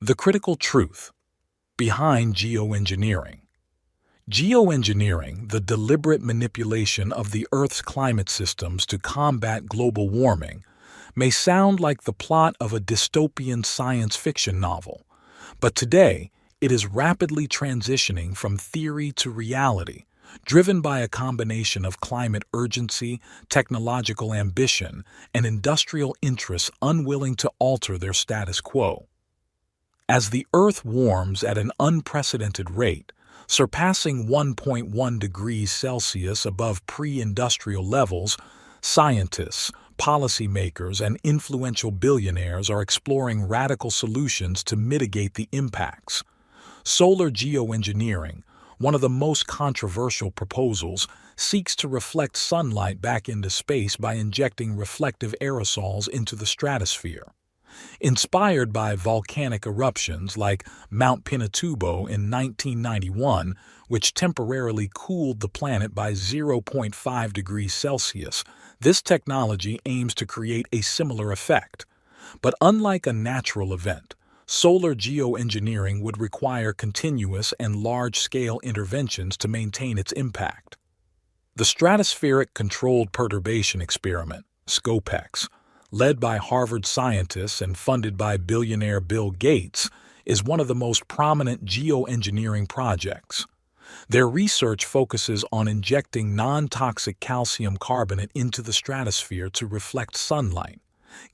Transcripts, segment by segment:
The critical truth behind geoengineering. Geoengineering, the deliberate manipulation of the Earth's climate systems to combat global warming, may sound like the plot of a dystopian science fiction novel, but today it is rapidly transitioning from theory to reality, driven by a combination of climate urgency, technological ambition, and industrial interests unwilling to alter their status quo. As the Earth warms at an unprecedented rate, surpassing 1.1 degrees Celsius above pre-industrial levels, scientists, policymakers, and influential billionaires are exploring radical solutions to mitigate the impacts. Solar geoengineering, one of the most controversial proposals, seeks to reflect sunlight back into space by injecting reflective aerosols into the stratosphere. Inspired by volcanic eruptions like Mount Pinatubo in 1991, which temporarily cooled the planet by 0.5 degrees Celsius, this technology aims to create a similar effect. But unlike a natural event, solar geoengineering would require continuous and large-scale interventions to maintain its impact. The Stratospheric Controlled Perturbation Experiment, SCoPEx, led by Harvard scientists and funded by billionaire Bill Gates, is one of the most prominent geoengineering projects. Their research focuses on injecting non-toxic calcium carbonate into the stratosphere to reflect sunlight.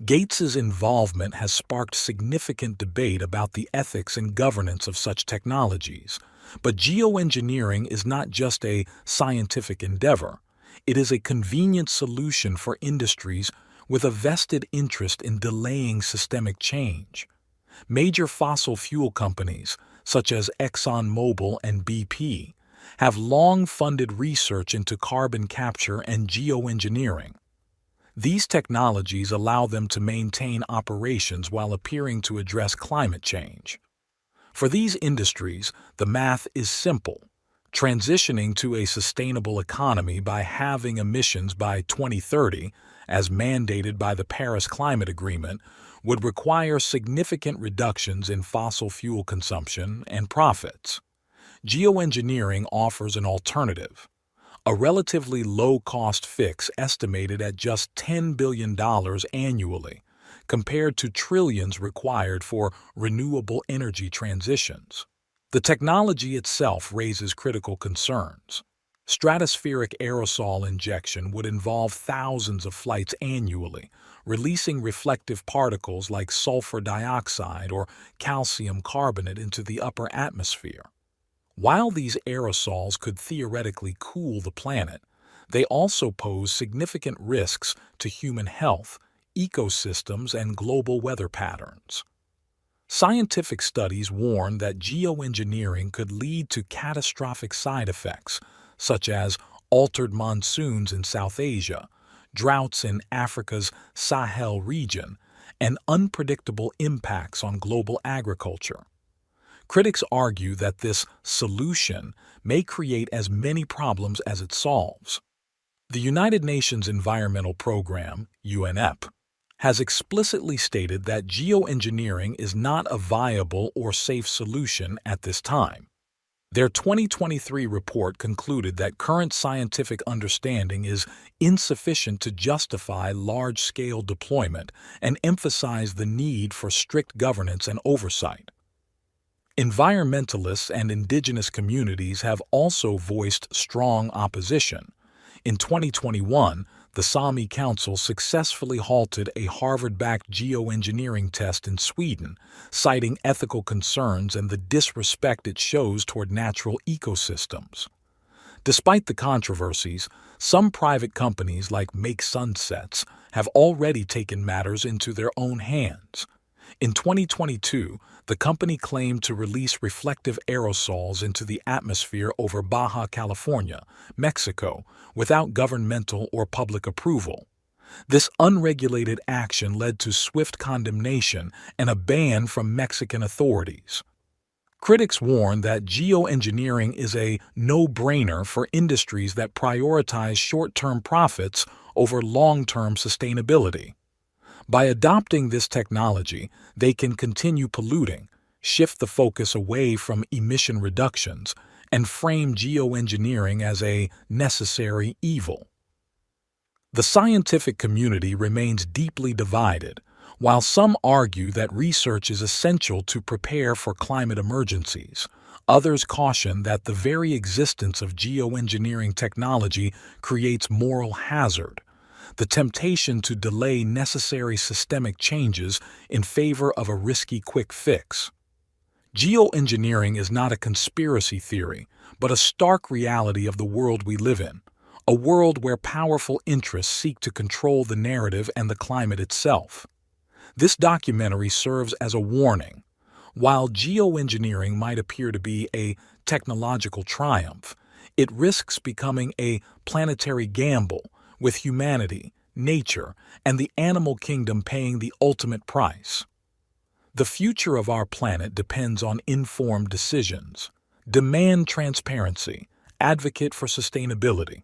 Gates's involvement has sparked significant debate about the ethics and governance of such technologies. But geoengineering is not just a scientific endeavor. It is a convenient solution for industries with a vested interest in delaying systemic change. Major fossil fuel companies, such as ExxonMobil and BP, have long funded research into carbon capture and geoengineering. These technologies allow them to maintain operations while appearing to address climate change. For these industries, the math is simple. Transitioning to a sustainable economy by halving emissions by 2030, as mandated by the Paris Climate Agreement, would require significant reductions in fossil fuel consumption and profits. Geoengineering offers an alternative, a relatively low-cost fix estimated at just $10 billion annually, compared to trillions required for renewable energy transitions. The technology itself raises critical concerns. Stratospheric aerosol injection would involve thousands of flights annually, releasing reflective particles like sulfur dioxide or calcium carbonate into the upper atmosphere. While these aerosols could theoretically cool the planet, they also pose significant risks to human health, ecosystems, and global weather patterns. Scientific studies warn that geoengineering could lead to catastrophic side effects, such as altered monsoons in South Asia, droughts in Africa's Sahel region, and unpredictable impacts on global agriculture. Critics argue that this solution may create as many problems as it solves. The United Nations Environmental Program, UNEP, has explicitly stated that geoengineering is not a viable or safe solution at this time. Their 2023 report concluded that current scientific understanding is insufficient to justify large-scale deployment and emphasized the need for strict governance and oversight. Environmentalists and indigenous communities have also voiced strong opposition. In 2021, the Sami Council successfully halted a Harvard-backed geoengineering test in Sweden, citing ethical concerns and the disrespect it shows toward natural ecosystems. Despite the controversies, some private companies like Make Sunsets have already taken matters into their own hands. In 2022, the company claimed to release reflective aerosols into the atmosphere over Baja California, Mexico, without governmental or public approval. This unregulated action led to swift condemnation and a ban from Mexican authorities. Critics warn that geoengineering is a no-brainer for industries that prioritize short-term profits over long-term sustainability. By adopting this technology, they can continue polluting, shift the focus away from emission reductions and frame geoengineering as a necessary evil. The scientific community remains deeply divided. While some argue that research is essential to prepare for climate emergencies, others caution that the very existence of geoengineering technology creates moral hazard, the temptation to delay necessary systemic changes in favor of a risky quick fix. Geoengineering is not a conspiracy theory, but a stark reality of the world we live in, a world where powerful interests seek to control the narrative and the climate itself. This documentary serves as a warning. While geoengineering might appear to be a technological triumph, it risks becoming a planetary gamble, with humanity, nature, and the animal kingdom paying the ultimate price. The future of our planet depends on informed decisions. Demand transparency, advocate for sustainability.